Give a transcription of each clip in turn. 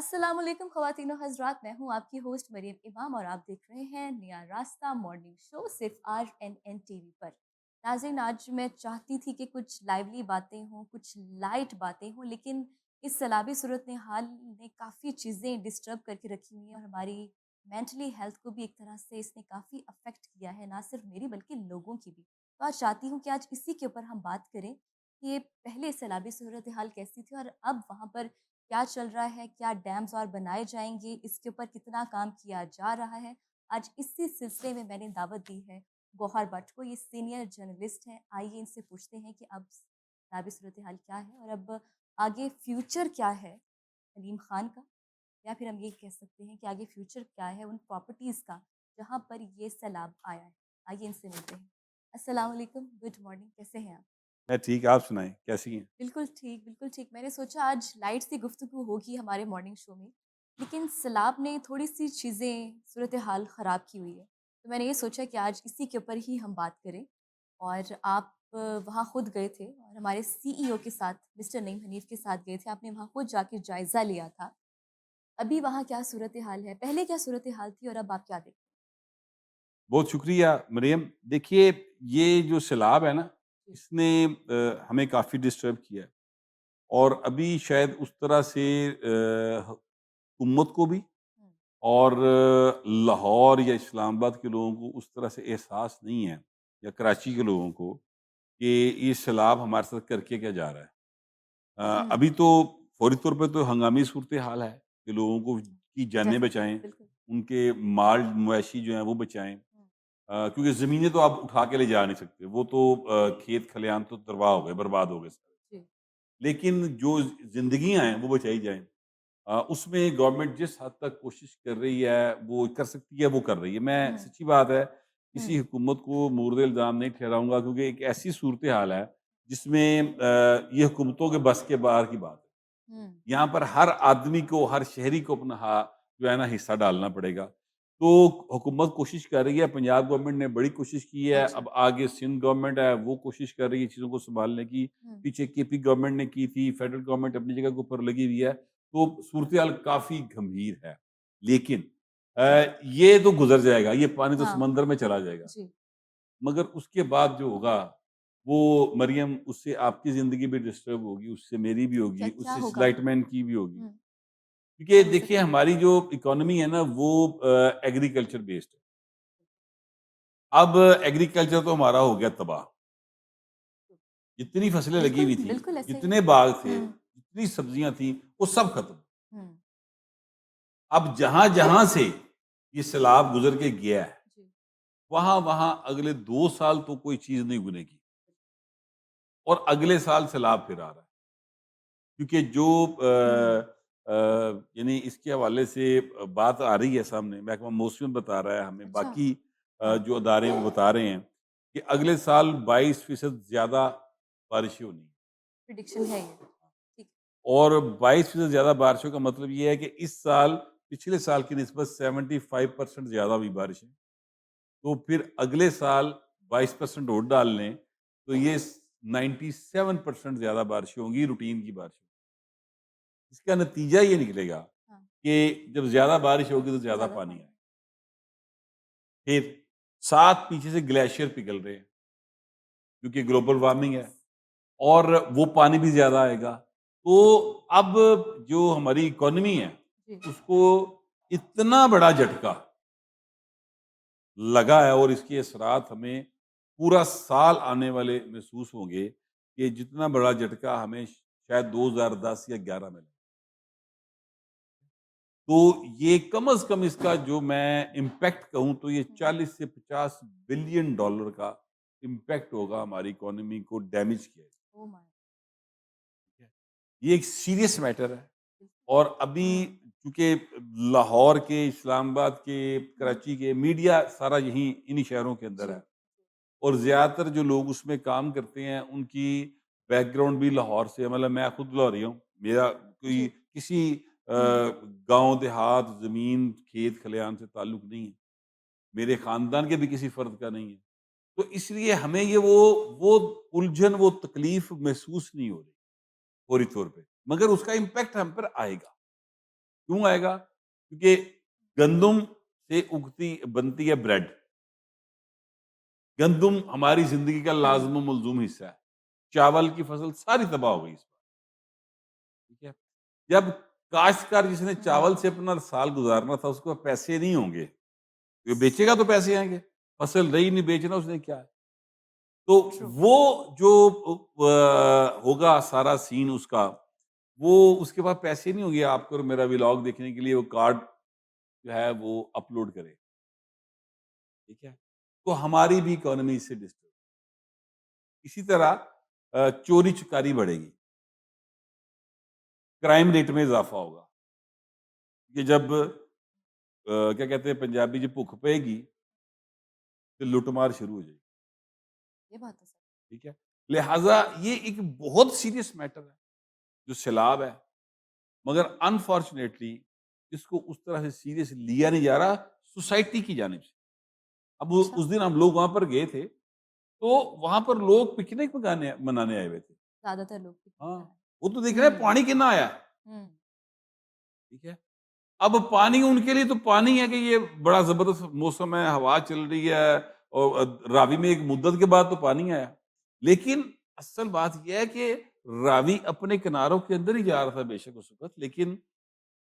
अस्सलामुअलैकुम ख़वातीनो हज़रात, मैं हूँ आपकी होस्ट मरीम इमाम और आप देख रहे हैं नया रास्ता मॉर्निंग शो सिर्फ RNN टीवी पर। नाज़रीन, आज मैं चाहती थी कि कुछ लाइवली बातें हों, कुछ लाइट बातें हों, लेकिन इस सैलाबी सूरत हाल ने काफ़ी चीज़ें डिस्टर्ब करके रखी हुई हैं और हमारी मेंटली हेल्थ को भी एक तरह से इसने काफ़ी अफेक्ट किया है, ना सिर्फ मेरी बल्कि लोगों की भी। तो आज चाहती हूँ कि आज इसी के ऊपर हम बात करें कि ये पहले सैलाबी सूरत हाल कैसी थी और अब वहाँ पर क्या चल रहा है, क्या डैम्स और बनाए जाएँगे, इसके ऊपर कितना काम किया जा रहा है। आज इसी सिलसिले में मैंने दावत दी है गौहर भट्ट को, ये सीनियर जर्नलिस्ट हैं। आइए इनसे पूछते हैं कि अब सैलाबी सूरत-ए-हाल क्या है और अब आगे फ्यूचर क्या है सलीम खान का? या फिर हम ये कह सकते हैं कि आगे फ्यूचर क्या है उन प्रॉपर्टीज़ का, जहाँ पर ये सैलाब आया है। आइए इनसे मिलते हैं। अस्सलाम वालेकुम, गुड मॉर्निंग, कैसे हैं आप? मैं ठीक, आप सुनाएँ, कैसी हैं? बिल्कुल ठीक, बिल्कुल ठीक। मैंने सोचा आज लाइट सी गुफ्तगू होगी हमारे मॉर्निंग शो में, लेकिन सैलाब ने थोड़ी-सी चीज़ें सूरत-ए-हाल ख़राब की हुई है। तो मैंने ये सोचा कि आज इसी के ऊपर ही हम बात करें और आप वहाँ खुद गए थे और हमारे CEO के साथ, मिस्टर नईम हनीफ़ के साथ गए थे। आपने वहाँ खुद जाके जायज़ा लिया था। अभी वहाँ क्या सूरत-ए-हाल है? पहले क्या सूरत-ए-हाल थी और अब आप क्या देखते बहुत शुक्रिया मरियम। देखिए, ये जो सैलाब है ना, हैं? इसने हमें काफ़ी डिस्टर्ब किया है और अभी शायद उस तरह से उम्मत को भी हुँ, और लाहौर या इस्लामाबाद के लोगों को उस तरह से एहसास नहीं है या कराची के लोगों को कि ये सैलाब हमारे साथ करके क्या जा रहा है। हुँ, अभी तो फौरी तौर पे तो हंगामी सूरत हाल है कि लोगों को की जानें डेफ़िनिटली, बचाएँ, बिल्कुल। उनके माल मवेशी जो हैं वो बचाएँ। हुँ, क्योंकि ज़मीनें तो आप उठा के ले जा नहीं सकते, वो तो खेत खलियान तो तबाह हो गए, बर्बाद हो गए सारे। जी। लेकिन जो ज़िंदगियाँ हैं, वो बचाई जाएँ। उसमें गवर्नमेंट जिस हद तक कोशिश कर रही है, वो कर सकती है, वो कर रही है। मैं हुँ, सच्ची बात है, किसी हुँ, हुकूमत को मुर्द-ए-इल्ज़ाम नहीं ठहराऊँगा क्योंकि एक ऐसी सूरत-ए-हाल है, जिसमें ये हुकूमतों के बस के बाहर की बात है। हुँ, यहाँ पर हर आदमी को, हर शहरी को अपना जो है ना हिस्सा डालना पड़ेगा। तो हुकूमत कोशिश कर रही है, पंजाब गवर्नमेंट ने बड़ी कोशिश की है, अच्छा। अब आगे सिंध गवर्नमेंट है, वो कोशिश कर रही है चीज़ों को सँभालने की। हुँ, पीछे केपी गवर्नमेंट ने की थी, फेडरल गवर्नमेंट अपनी जगह के ऊपर लगी हुई है। तो सूरत-ए-हाल काफ़ी गंभीर है। लेकिन ये तो गुज़र जाएगा, ये पानी तो हाँ, समंदर में चला जाएगा। जी। मगर उसके बाद जो होगा, वो मरियम उससे आपकी ज़िंदगी भी डिस्टर्ब होगी, उससे मेरी भी क्या होगी, क्या उससे होगा? लाइटमैन की भी होगी। हुँ, क्योंकि क्या हो देखिए सकता है? हमारी जो इकोनॉमी है ना वो एग्रीकल्चर बेस्ड है। अब एग्रीकल्चर तो हमारा हो गया तबाह। जितनी फसलें लगी बिल्कुल, हुई थी, बिल्कुल ऐसा ही है। जितने बाग थे, हुँ, जितनी सब्जियाँ थी, वो सब खत्म। हुँ, अब जहाँ-जहाँ से ये सैलाब गुज़र के गया है, जी। वहाँ-वहाँ अगले 2 साल तो कोई चीज़ नहीं उगनेगी और अगले साल सैलाब फिर आ रहा है। क्योंकि जो हुँ, यानी इसके हवाले से बात आ रही है सामने, महकमा मौसम बता रहा है हमें, अच्छा, बाकी हाँ, जो अदारे हैं वो बता रहे हैं कि अगले साल 22% ज़्यादा बारिशें होनी हैं। प्रेडिक्शन है ये। ठीक, और 22% ज़्यादा बारिशों का मतलब ये है कि इस साल पिछले साल की निस्बत 75% ज़्यादा हुई बारिशें। तो फिर अगले साल 22% और डाल लें, तो ये 97% ज़्यादा बारिशें होंगी, रूटीन की बारिशें। इसका नतीजा ये निकलेगा हाँ, कि जब ज़्यादा बारिश होगी तो ज़्यादा ज़्यादा पानी पानी। आएगा। फिर साथ पीछे से ग्लेशियर पिघल रहे हैं, क्योंकि ग्लोबल वार्मिंग है और वो पानी भी ज़्यादा आएगा। तो अब जो हमारी इकोनॉमी है, जी, उसको इतना बड़ा झटका लगा है और इसके असरात हमें पूरा साल आने वाले महसूस होंगे कि जितना बड़ा झटका हमें शायद 2010 या 11 में लगा। तो ये कम से कम इसका जो मैं इम्पैक्ट कहूँ तो ये हुँ, 40 से 50 बिलियन डॉलर का इम्पैक्ट होगा हमारी इकोनॉमी को डैमेज किया है। Oh my! ये एक सीरियस मैटर है बिल्कुल। और अभी हुँ, चूँकि लाहौर के, इस्लामाबाद के, हुँ, कराची के मीडिया सारा यहीं इन्हीं शहरों के अंदर जी, है और ज़्यादातर जो लोग उसमें काम करते हैं उनकी बैकग्राउंड भी लाहौर से है। मतलब मैं खुद लाहौरी हूँ। मेरा कोई जी, किसी हुँ, गाँव देहात, ज़मीन, खेत खलिहान से ताल्लुक नहीं है। मेरे ख़ानदान के भी किसी फ़र्द का नहीं है। तो इसलिए हमें ये वो उलझन, वो तकलीफ़ महसूस नहीं हो रही फौरी तौर पे। मगर उसका इम्पैक्ट हम पर आएगा। क्यों आएगा? क्योंकि गंदम से उगती बनती है ब्रेड। गंदम हमारी ज़िंदगी का लाज़िम व मलज़ूम हिस्सा है। चावल की फसल सारी तबाह हो गई इस बार, ठीक है? जब काश्तकार जिसने चावल से अपना साल गुज़ारना था, उसके पास पैसे नहीं होंगे, ये बेचेगा तो पैसे आएँगे। फसल रही नहीं, बेचना उसने क्या है? तो ट्रू। वो जो होगा सारा सीन उसका, वो उसके पास पैसे नहीं होंगे आपको और मेरा व्लॉग देखने के लिए वो कार्ड जो है वो अपलोड करे, ठीक है? तो हमारी भी इकोनॉमी इससे डिस्टर्ब। इसी तरह चोरी-चकारी बढ़ेगी, क्राइम रेट में इज़ाफ़ा होगा। कि जब क्या कहते हैं पंजाबी जी भुख पेएगी, तो लुट-मार शुरू हो जाएगी, ये बात तो सही। ठीक है? लिहाज़ा ये एक बहुत सीरियस मैटर है, जो सैलाब है, मगर अनफॉर्चुनेटली इसको उस तरह से सीरियस लिया नहीं जा रहा सोसाइटी की जानिब से। अब उ अच्छा, उस दिन हम लोग वहाँ पर गए थे, तो वहाँ पर लोग पिकनिक मनाने आए हुए थे। ज़्यादातर लोग पिकनिक हाँ, मनाने। वो तो देख रहे हैं हुँ, पानी कितना आया है, हुँ, ठीक है? अब पानी उनके लिए तो पानी है कि ये बड़ा ज़बरदस्त मौसम है, हवा चल रही है और रावी में एक मुद्दत के बाद तो पानी आया। लेकिन असल बात ये है कि रावी अपने किनारों के अंदर ही जा रहा था बेशक उस वक़्त, लेकिन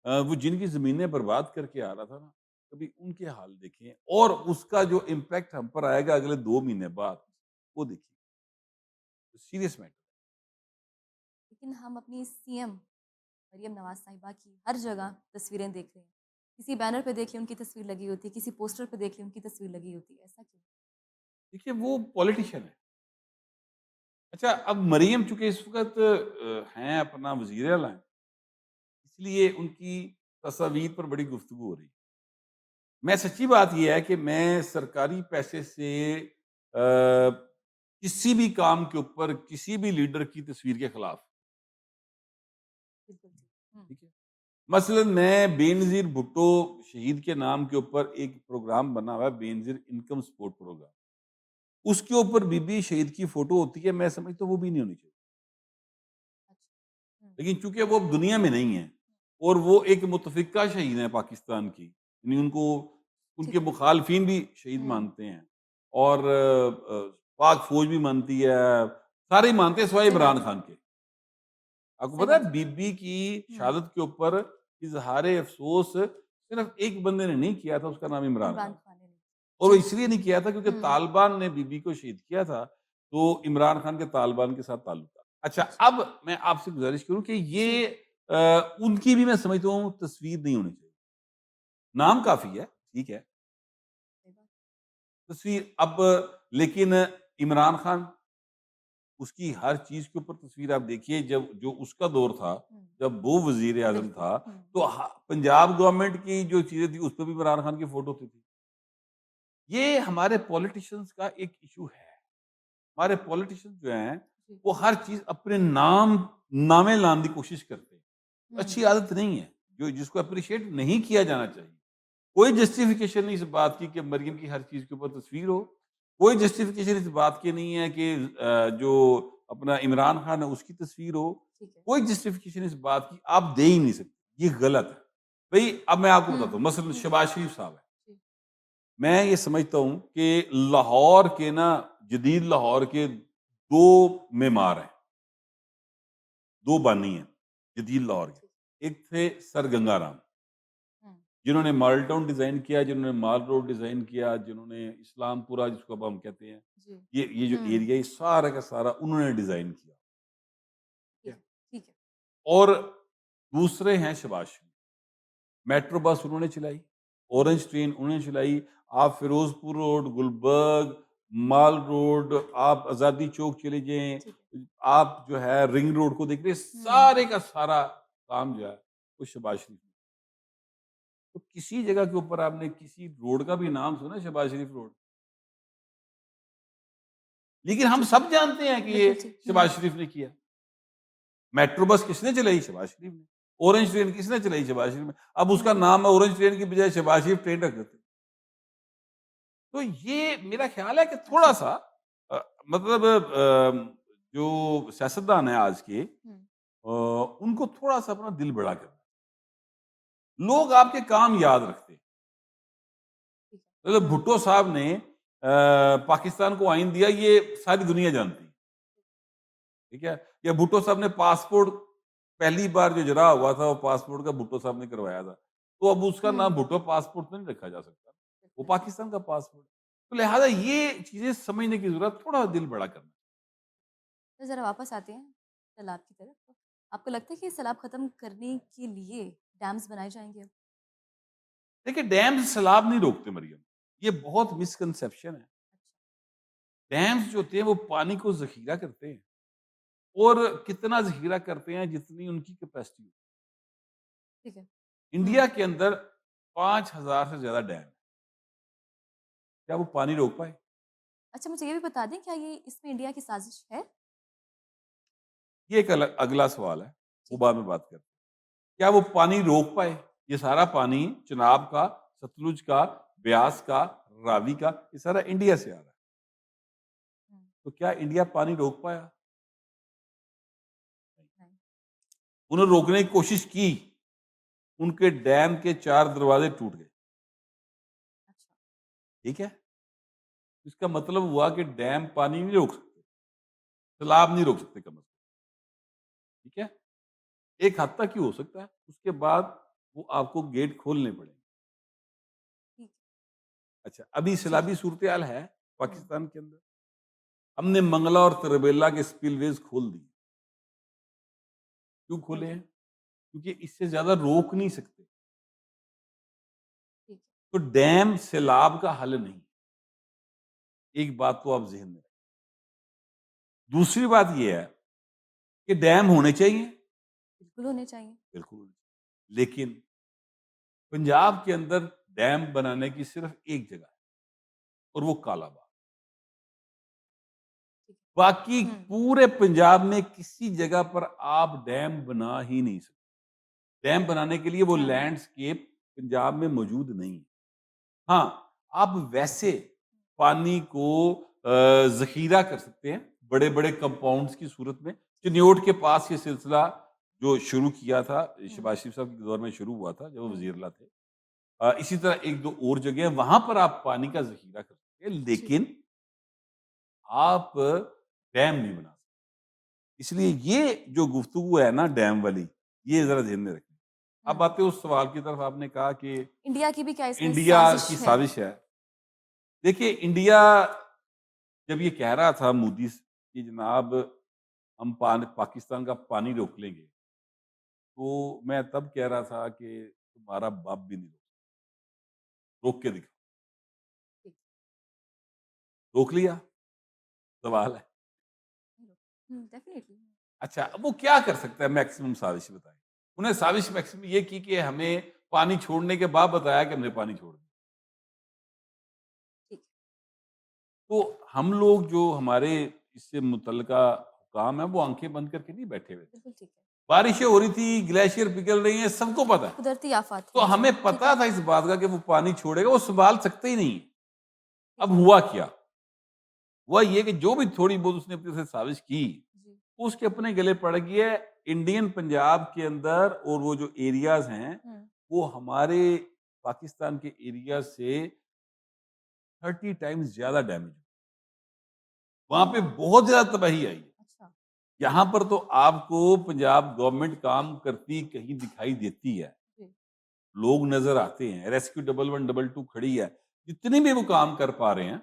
वो जिनकी ज़मीनें बर्बाद करके आ रहा था ना, कभी उनके हाल देखें और उसका जो इम्पैक्ट हम पर आएगा अगले 2 महीने बाद, वो देखिए। Serious matter. लेकिन हम अपनी सीएम मरियम नवाज़ साहिबा की हर जगह तस्वीरें देख रहे हैं। किसी बैनर पे देख लें उनकी तस्वीर लगी होती है, किसी पोस्टर पे देख लें उनकी तस्वीर लगी होती है, ऐसा क्यों? देखिए वो पॉलिटिशियन है। अच्छा अब मरियम चूँकि इस वक़्त हैं अपना वज़ीर आला हैं, इसलिए उनकी तस्वीर पर बड़ी गुफ्तगू हो रही है। मैं सच्ची बात ये है कि मैं सरकारी पैसे से किसी भी काम के ऊपर किसी भी लीडर की तस्वीर के खिलाफ, बिल्कुल ठीक। हुँ, ठीक है? मसलन मैं बेनज़ीर भुट्टो शहीद के नाम के ऊपर एक प्रोग्राम बना हुआ है बेनज़ीर इनकम सपोर्ट प्रोग्राम। उसके ऊपर बीबी शहीद की फ़ोटो होती है, मैं समझता हूँ वो भी नहीं होनी चाहिए। अच्छा। हुँ, लेकिन चूँकि वो अब दुनिया में नहीं है और वो एक मुतफ़िक़ा शहीद हैं पाकिस्तान की, यानी उनको उनके ठीक है। मुख़ालिफ़िन भी शहीद हुँ, मानते हैं और पाक फ़ौज भी मानती है, सारे ही मानते हैं सिवाय सही इमरान बात है, खान के। आपको सही पता बात है है। बीबी की हुँ, शहादत के ऊपर इज़हारे अफ़सोस सिर्फ़ एक बंदे ने नहीं किया था, उसका नाम इमरान इमरान खान था। खान ने नहीं। और वो जी। इसलिए नहीं किया था क्योंकि हुँ, तालिबान ने बीबी को शहीद किया था, तो इमरान खान के तालिबान के साथ ताल्लुक था। अच्छा, अच्छा। अब मैं आपसे गुज़ारिश करूँ कि जी, ये उनकी भी मैं समझता हूँ तस्वीर नहीं होनी चाहिए। नाम काफ़ी है, ठीक है, सही बात। तस्वीर अब लेकिन इमरान खान, उसकी हर चीज़ के ऊपर तस्वीर आप देखिए जब जो उसका दौर था, हुँ, जब वो वज़ीर-ए-आज़म बिल्कुल। था, हुँ, तो पंजाब गवर्नमेंट की जो चीज़ें थी, उसपे भी इमरान खान की फ़ोटो होती थी। ये हमारे पॉलिटिशियंस का एक इश्यू है। हमारे पॉलिटिशियन जो हैं, जी। वो हर चीज़ अपने नामे लाने की कोशिश करते हैं। हुँ, अच्छी आदत नहीं है, जो जिसको एप्रिशिएट नहीं किया जाना चाहिए। कोई जस्टिफिकेशन नहीं इस बात की कि मरियम की हर चीज़ के ऊपर तस्वीर हो। कोई जस्टिफिकेशन इस बात की नहीं है कि जो अपना इमरान खान है उसकी तस्वीर हो। ठीक है। कोई जस्टिफिकेशन इस बात की आप दे ही नहीं सकते। ये गलत है। भई अब मैं आपको बताता हुँ, हूँ, मसलन हुँ, शहबाज शरीफ साहब हैं। जी। मैं ये समझता हूँ कि लाहौर के ना जदीद लाहौर के 2 मेमार हैं, 2 बानी हैं, जदीद लाहौर ठीक। के। एक थे सर गंगाराम, हुँ, जिन्होंने मॉडल टाउन डिज़ाइन किया, जिन्होंने माल रोड डिज़ाइन किया, जिन्होंने इस्लामपुरा जिसको अब हम कहते हैं, जी। ये जो हुँ, एरिया है, ये सारा का सारा उन्होंने डिज़ाइन किया, ठीक ठीक है? है, ठीक है। और दूसरे हैं शहबाज शरीफ, मेट्रो बस उन्होंने चलाई, ऑरेंज ट्रेन उन्होंने चलाई, आप फिरोज़पुर रोड, गुलबर्ग, माल रोड, आप आज़ादी चौक चले जाएँ, ठीक है। आप जो है रिंग रोड को देख रहे हैं, हुँ, सारे का सारा काम जो है, वो शहबाज शरीफ ने। तो किसी जगह के ऊपर आपने किसी रोड का भी नाम सुना है शहबाज शरीफ रोड? लेकिन हम ठीक है। सब जानते हैं कि ये बिल्कुल ठीक। शहबाज हुँ, शरीफ ने किया। मेट्रो बस किसने चलाई? शहबाज शरीफ ने। ऑरेंज ट्रेन किसने चलाई? शहबाज शरीफ ने। अब उसका हुँ, नाम है ऑरेंज ट्रेन की बजाय शहबाज शरीफ ट्रेन रख देते। तो ये मेरा ख्याल है कि अच्छा। थोड़ा-सा अ, मतलब जो सियासतदान हैं आज के हुँ, उनको थोड़ा-सा अपना दिल बड़ा करना। लोग आपके काम याद रखते हैं। ठीक है। मतलब भुट्टो साहब ने पाकिस्तान को आइन दिया, ये सारी दुनिया जानती है, ठीक है? या भुट्टो साहब ने पासपोर्ट, पहली बार जो इजरा हुआ था वो पासपोर्ट का भुट्टो साहब ने करवाया था। तो अब उसका नाम हुँ, भुट्टो पासपोर्ट तो नहीं रखा जा सकता। वो बिल्कुल सही। पाकिस्तान का पासपोर्ट। तो लिहाजा ये चीज़ें समझने की ज़रूरत, थोड़ा दिल बड़ा करना। तो ज़रा वापस आते हैं सैलाब की तरफ। तो आपको लगता है कि सैलाब ख़त्म करने के लिए डैम्स बनाए जाएँगे अब? देखिए, डैम्स सैलाब नहीं रोकते मरियम, ये बहुत मिसकंसेप्शन है। डैम्स जो होते हैं वो पानी को ज़ख़ीरा करते हैं, और कितना ज़ख़ीरा करते हैं जितनी उनकी कैपेसिटी हो। ठीक है। इंडिया हुँ। के अंदर 5000 से ज़्यादा डैम है। क्या वो पानी रोक पाए? अच्छा, मुझे ये भी बता दें, क्या ये इसमें इंडिया की साज़िश है? ये एक अगला सवाल है, वो जी। बाद में बात करते हैं। क्या वो पानी रोक पाए? ये सारा पानी चिनाब का, सतलुज का, ब्यास का, रावी का, ये सारा इंडिया से आ रहा है। हुँ, तो क्या इंडिया पानी रोक पाया? नहीं। उन्होंने रोकने की कोशिश की, उनके डैम के 4 दरवाजे टूट गए, अच्छा। ठीक है? इसका मतलब हुआ कि डैम पानी नहीं रोक सकते, सैलाब नहीं रोक सकते कम से कम, ठीक है? एक हद तक ही हो सकता है, उसके बाद वो आपको गेट खोलने पड़ेंगे। ठीक अच्छा, अभी जी। सैलाबी सूरत-ए-हाल है हुँ, पाकिस्तान के अंदर। हमने मंगला और तरबेला के स्पिलवेज़ खोल दिए। क्यों खोले ठीक है, हैं? क्योंकि इससे ज़्यादा रोक नहीं सकते। ठीक है। तो डैम सैलाब का हल नहीं। एक बात तो आप ज़हन में रखें। दूसरी बात ये है कि डैम होने चाहिए, बिल्कुल होने चाहिए। बिल्कुल, लेकिन पंजाब के अंदर डैम बनाने की सिर्फ़ एक जगह है, और वो कालाबाग। ठीक बाकी है। हुँ, पूरे पंजाब में किसी जगह पर आप डैम बना ही नहीं सकते। डैम बनाने के लिए वो अच्छा। लैंडस्केप पंजाब में मौजूद नहीं है। हाँ, आप वैसे पानी को ज़ख़ीरा कर सकते हैं, बड़े-बड़े कंपाउंड्स की सूरत में। चिन्योट के पास ये सिलसिला जो शुरू किया था, हुँ, शहबाज शरीफ साहब के दौर में शुरू हुआ था, जब वो हुँ। वज़ीर-ए-आला थे। इसी तरह 1-2 और जगह हैं, वहाँ पर आप पानी का ज़ख़ीरा कर सकते हैं, जी। लेकिन आप डैम नहीं बना सकते। इसलिए ये जो गुफ्तगू है ना डैम वाली, ये ज़रा ध्यान में रखें। अब हुँ। आते हैं उस सवाल की तरफ, आपने कहा कि इंडिया की भी क्या इसमें इंडिया साज़िश की है? साज़िश है। देखिए, इंडिया जब ये कह रहा था मोदी कि जनाब हम पाकिस्तान का पानी रोक लेंगे, तो मैं तब कह रहा था कि तुम्हारा बाप भी नहीं रोक के दिखाओ। ठीक। रोक लिया? सवाल है। हुँ, डेफ़िनिटली। अच्छा, अब वो क्या कर सकता है मैक्सिमम साजिश बताएँ? उन्हें साजिश मैक्सिमम ये की कि हमें पानी छोड़ने के बाद बताया कि हमने पानी छोड़ दिया। ठीक। तो हम लोग जो हमारे इससे मुतल्लिका हुकाम है, वो आँखें बंद करके नहीं बैठे हुए थे। बिल्कुल ठीक है। बारिशें हो रही थी, ग्लेशियर पिघल रही हैं, सबको पता है। कुदरती आफ़ात तो हैं, जी। हमें ठीक पता है, था इस बात का कि वो पानी छोड़ेगा, वो सँभाल सकते ही नहीं है। ठीक अब है। हुआ क्या? हुआ ये कि जो भी थोड़ी बहुत उसने अपनी तरफ से साजिश की, जी। उसके अपने गले पड़ गई है। इंडियन पंजाब के अंदर और वो जो एरियाज़ हैं, हुँ। वो हमारे पाकिस्तान के एरिया से 30 टाइम्स ज़्यादा डैमेज हुआ। वहाँ पे ओह! बहुत ज़्यादा तबाही आई है। अच्छा। यहाँ पर तो आपको पंजाब गवर्नमेंट काम करती कहीं दिखाई देती है। जी। लोग नज़र आते हैं, रेस्क्यू डबल 1, डबल 2 खड़ी है। जितने भी वो काम कर पा रहे हैं,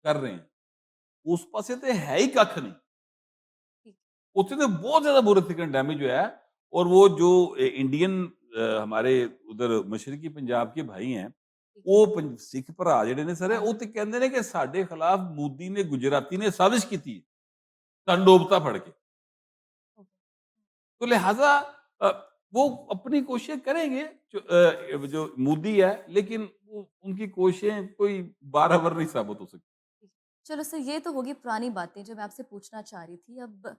कर रहे हैं। उस पासे तो है ही कख नहीं। ठीक। उत्थे तो बहुत ज़्यादा बुरे तरीके डैमेज होया है, और वो जो इंडियन हमारे उधर मशरकी पंजाब के भाई हैं, ठीक है। ਉਹ ਸਿੱਖ ਭਰਾ ਜਿਹੜੇ ਨੇ ਸਾਰੇ हाँ, ਉਹ ਤੇ ਕਹਿੰਦੇ ਨੇ ਕਿ ਸਾਡੇ ਖਿਲਾਫ ਮੋਦੀ ਨੇ ਗੁਜਰਾਤੀ ਨੇ ਸਾਜ਼ਿਸ਼ ਕੀਤੀ ਹੈ ਸਾਨੂੰ ਡੋਬਤਾ ਫੜ ਕੇ ओके। तो लिहाजा अ, वो अपनी कोशिशें करेंगे जो मोदी है, लेकिन वो उनकी कोशिशें कोई बारहवर नहीं साबित हो सकती। ठीक। चलो सर, ये तो होगी पुरानी बातें जो मैं आपसे पूछना चाह रही थी। अब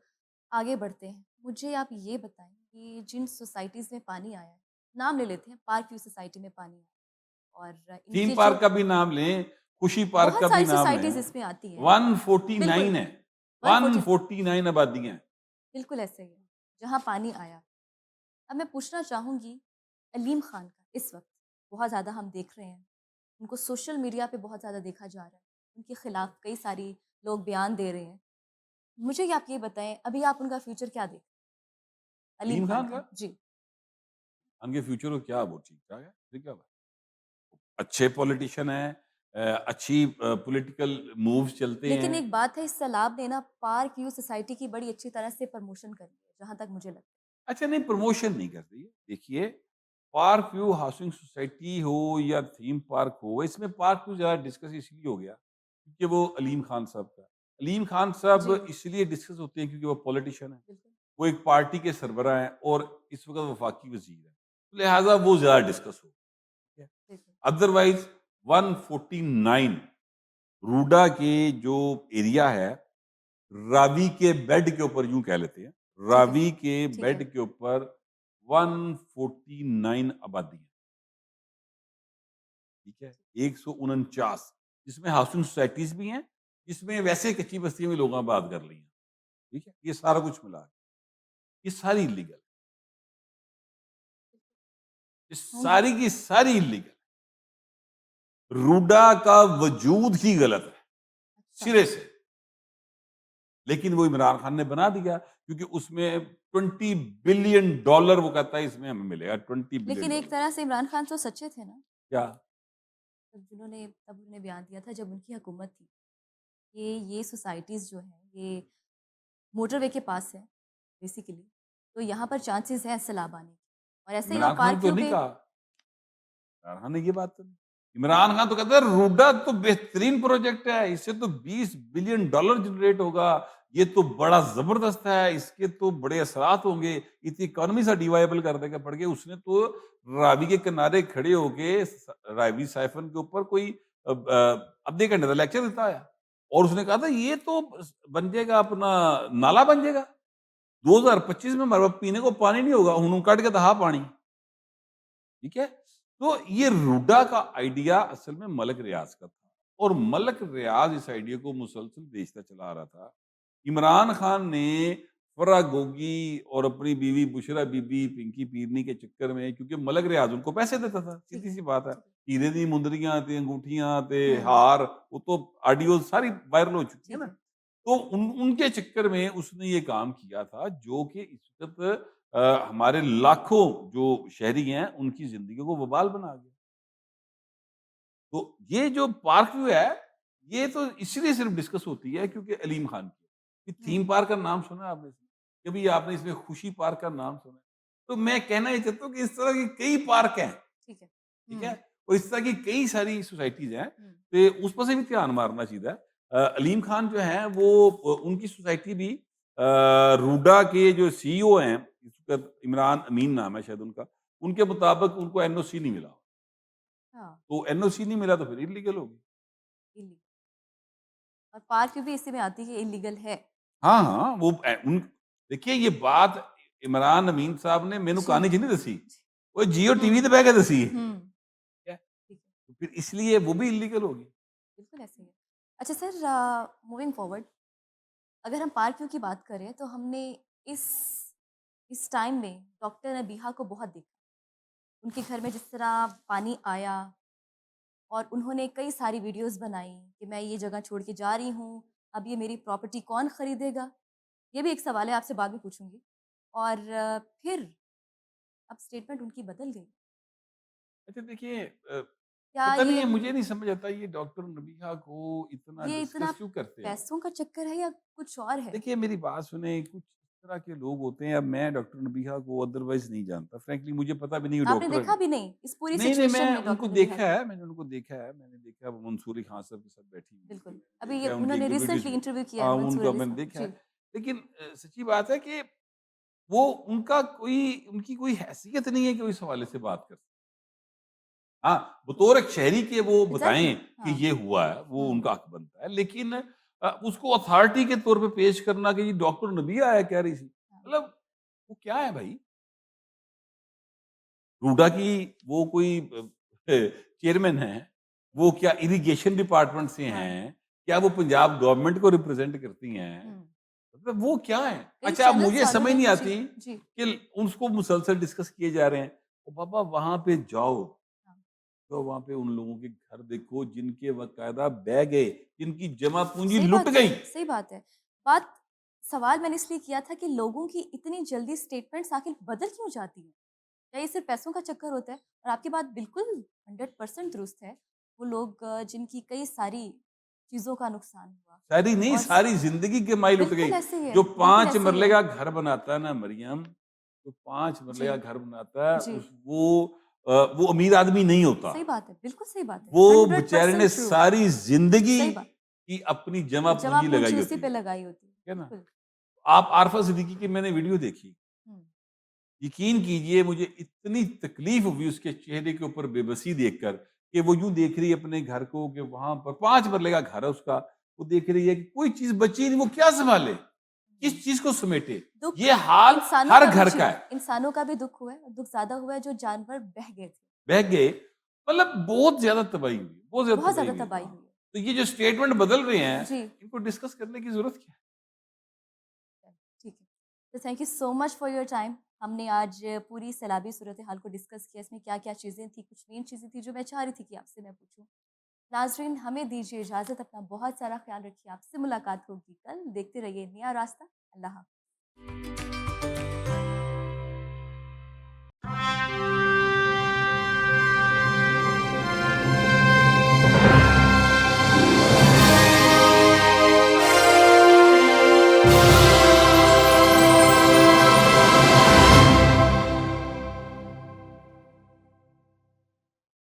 आगे बढ़ते हैं। मुझे आप ये बताएँ कि जिन सोसाइटीज़ में पानी आया है, नाम ले लेते हैं, पार्क व्यू सोसाइटी में पानी आया और थीम इनके जो पार्क का भी नाम लें, खुशी पार्क बहुत का भी सारी नाम सोसाइटीज़ लें, इसमें आती हैं। बिल्कुल, 149 है, 140 149 आबादियाँ हैं। बिल्कुल ऐसे ही है, जहाँ पानी आया। अब मैं पूछना चाहूँगी अलीम ख़ान का, इस वक्त बहुत ज़्यादा हम देख रहे हैं, उनको सोशल मीडिया पे बहुत ज़्यादा देखा जा रहा है, उनके खिलाफ कई सारी लोग बयान दे रहे हैं। मुझे आप ये बताएं, अभी आप उनका फ्यूचर क्या देख अलीम अलीम खान खान का? का जी। उनके फ्यूचर को क्या, वो ठीक ठाक है, ठीक है, अच्छे पॉलिटिशियन हैं, अच्छी पॉलिटिकल मूव्स चलते लेकिन हैं। एक बात है, इस सैलाब ने ना पार्क व्यू सोसाइटी की बड़ी अच्छी तरह से प्रमोशन करी है, जहाँ तक मुझे लगता अच्छा, नहीं प्रमोशन नहीं कर रही है। देखिए, पार्क व्यू हाउसिंग सोसाइटी हो या थीम पार्क हो, इसमें पार्क व्यू ज़्यादा डिस्कस इसलिए हो गया क्योंकि वो अलीम खान साहब का है। अलीम खान है। जी, साहब इसलिए डिस्कस होते हैं क्योंकि वो पॉलिटिशियन है। बिल्कुल। वो एक पार्टी के सरबराह हैं और इस वक़्त वफाकी वज़ीर हैं। लिहाज़ा वो ज़्यादा डिस्कस हो, ठीक है। बिल्कुल। अदरवाइज़ 149 रूडा के जो एरिया है, रावी के बेड के ऊपर, यूँ कह लेते हैं, ठीक है, रावी के ठीक है। बेड के ऊपर 149 आबादी है, ठीक है? 149, जिसमें हाउसिंग सोसाइटीज़ भी हैं, जिसमें वैसे कच्ची बस्तियों में लोग आबाद कर ली हैं, ठीक है? ये सारा कुछ मिला के, ये सारी इल्लीगल, ये होंगी। सारी की सारी इल्लीगल। रूडा का वजूद ही गलत है, अच्छा। सिरे से। लेकिन वो इमरान खान ने बना दिया क्योंकि उसमें $20 बिलियन वो कहता है इसमें हमें मिलेगा, $20 बिलियन। लेकिन एक तरह से इमरान खान तो सच्चे थे ना? क्या? तब उन्होंने बयान दिया था जब उनकी हुकूमत थी, ये सोसाइटीज़ जो हैं, ये मोटरवे के पास है बेसिकली, तो यहाँ पर चांसेस हैं सैलाब आने के। और ऐसे ही वहाँ इमरान खान ने पार्क तो व्यू नहीं पे कहा, इमरान खान ने ये बात तो नहीं। इमरान खान तो कहता है रूडा तो बेहतरीन प्रोजेक्ट है, इससे तो $20 बिलियन जनरेट होगा, ये तो बड़ा जबरदस्त है, इसके तो बड़े असरात होंगे, इतनी इकोनॉमी सा डिवाइबल कर देगा पड़ के। उसने तो रावी के किनारे खड़े होके रावी साइफन के ऊपर कोई आधे घंटे का लेक्चर देता है और उसने कहा था ये तो बन जाएगा अपना, नाला बन जाएगा 2025 में, हमारे पास पीने को पानी नहीं होगा, हुन कट के दहा पानी, ठीक है। तो ये रूडा का आइडिया असल में मलक रियाज का था और मलक रियाज इस आइडिया को मुसलसल बेचता चला आ रहा था। इमरान खान ने फरा गोगी और अपनी बीवी बुशरा बीबी पिंकी पीरनी के चक्कर में, क्योंकि मलक रियाज उनको पैसे देता था, ठीक सीधी है, सी बात है, ठीक है। हीरे दी मुंदरियां ते अंगूठियां ते हुँ, हार, वो तो ऑडियो सारी वायरल हो चुकी है ठीक ना। है। तो उनके चक्कर में उसने ये काम किया था जो कि इस वक्त हमारे लाखों जो शहरी हैं उनकी जिंदगी को वबाल बना गया। तो ये जो पार्क व्यू है, ये तो इसलिए सिर्फ डिस्कस होती है क्योंकि अलीम खान की है। ये हुँ, थीम पार्क का नाम सुना है आपने इसमें? कभी आपने इसमें खुशी पार्क का नाम सुना है? तो मैं कहना ये चाहता हूँ कि इस तरह के कई पार्क हैं, ठीक है। ठीक है? हुँ, और इस तरह की कई सारी सोसाइटीज़ हैं, हुँ, तो उस पर से भी ध्यान मारना चाहिए। अलीम खान जो हैं वो उनकी सोसाइटी भी रूडा के जो सीईओ हैं, इसका इमरान अमीन नाम है शायद उनका, उनके मुताबिक उनको एनओसी नहीं मिला। हाँ, तो एनओसी नहीं मिला तो फिर इल्लीगल होगी। इल्ली और पार्क व्यू भी इसी में आती है कि इल्लीगल है। हाँ, हाँ, वो उन देखिए ये बात इमरान अमीन साहब ने मैनू जी, कहानी च नहीं दसी, जी। वो जियो टीवी हुँ, ते बह के दसी है। हुँ, ठीक है? ठीक है। तो फिर इसलिए वो भी इल्लीगल होगी। बिल्कुल ऐसे ही है। अच्छा सर, मूविंग फॉरवर्ड, अगर हम पार्क व्यू की बात करें तो हमने इस इस टाइम में डॉक्टर नबीहा को बहुत देखा। उनके घर में जिस तरह पानी आया और उन्होंने कई सारी वीडियोस बनाई कि मैं ये जगह छोड़ के जा रही हूँ, अब ये मेरी प्रॉपर्टी कौन खरीदेगा? ये भी एक सवाल है, आपसे बाद में पूछूँगी। और फिर अब स्टेटमेंट उनकी बदल गई। अच्छा देखिए, क्या पता नहीं ये है, मुझे नहीं समझ आता ये डॉक्टर नबीहा को इतना ये इतना डिस्कस क्यों करते हैं वो? पैसों का चक्कर है या कुछ और है? देखिए मेरी बात सुने, कुछ इस तरह के लोग होते हैं, अब मैं डॉक्टर नबीहा को अदरवाइज़ नहीं जानता, फ्रैंकली मुझे पता भी नहीं वो आपने डॉक्टर देखा हैं। भी नहीं इस पूरी नहीं, नहीं, सिचुएशन मैं में उनको डॉक्टर नबीहा देखा को? है, मैंने उनको देखा है, मैंने देखा है वो मंसूर अली खान साहब के साथ बैठी हुई हैं, बिल्कुल। मैंने अभी ये देखा है उनकी उन्होंने एक्टिविटीज़ रिसेंटली भी। इंटरव्यू किया हाँ, है मंसूर उनका अली मैंने साहब। देखा है। जी। लेकिन सच्ची बात है कि वो उनका कोई उनकी कोई हैसियत नहीं है कि वो इस हवाले से बात कर सकें। हाँ, बतौर एक शहरी के वो एग्ज़ैक्टली। बताएँ कि हाँ। ये हुआ है, वो हुँ। उनका हक बनता है। लेकिन उसको अथॉरिटी के तौर पे पेश करना कि ये डॉक्टर नबिया है कह रही थी। हाँ। मतलब वो क्या है भाई? रूडा की वो कोई चेयरमैन हैं, वो क्या इरिगेशन डिपार्टमेंट से हाँ। हैं? क्या वो पंजाब गवर्नमेंट को रिप्रेज़ेंट करती हैं? हुँ। मतलब वो क्या है? कई अच्छा, अब चैनल्स मुझे वालों समझ ने नहीं जी, आती जी। कि उसको मुसलसल डिस्कस किए जा रहे हैं। ओ बाबा वहाँ पे जाओ, हाँ, तो वहाँ पे उन लोगों के घर देखो जिनके बाकायदा बह गए, जिनकी जमा पूँजी सही लुट बात है, गई। सही बात है। बात सवाल मैंने इसलिए किया था कि लोगों की इतनी जल्दी स्टेटमेंट्स आखिर बदल क्यों जाती हैं? क्या ये सिर्फ़ पैसों का चक्कर होता है? और आपकी बात बिल्कुल 100% दुरुस्त है। वो लोग जिनकी कई सारी चीज़ों का नुकसान हुआ सारी नहीं, और स सारी ज़िंदगी की कमाई लुट गई। बिल्कुल ऐसे ही है, जो बिल्कुल 5 ऐसे ही मरले है। का घर बनाता है ना मरियम, जो 5 मरले जी, का घर बनाता है जी। वो अमीर आदमी नहीं होता। सही बात है, बिल्कुल सही बात है। वो बेचारे ने 100% ट्रू। सारी ज़िंदगी सही बात। की अपनी जमा जमा पूँजी लगाई पूँजी उसी होती पे है। लगाई होती है। ठीक है ना? बिल्कुल। आप आरफ़ा सिद्दीकी की मैंने वीडियो देखी। हुँ, यकीन कीजिए मुझे इतनी तकलीफ़ हुई उसके चेहरे के ऊपर बेबसी देखकर कि वो यूँ देख रही है अपने घर को कि वहाँ पर 5 मरले का घर है उसका। वो देख रही है कि कोई चीज़ बची नहीं, वो क्या सँभाले? हुँ। किस चीज़ को समेटे? दुःख ये हाल इंसानों हर का भी घर जी, का है। इंसानों का भी दुःख हुआ है और दुःख ज़्यादा हुआ है जो जानवर बह गए थे। बह गए मतलब बहुत ज़्यादा तबाही हुई, बहुत ज़्यादा बहुत तबाही ज़्यादा हुई है तबाही वहाँ। हुई तो ये जो स्टेटमेंट बदल रहे हैं, है। जी, इनको डिस्कस करने की ज़रूरत क्या है? ठीक है। तो thank you so much for your time. हमने आज पूरी सैलाबी सूरत-ए-हाल को डिस्कस किया। इसमें क्या-क्या चीज़ें थी, कुछ मेन चीज़ें थी जो मैं चाह रही थी कि आपसे मैं पूछूँ। नाज़रीन हमें दीजिए इजाज़त, अपना बहुत सारा ख़्याल रखिए। आपसे मुलाकात होगी कल। देखते रहिए नया रास्ता। अल्लाह हाफ़िज़।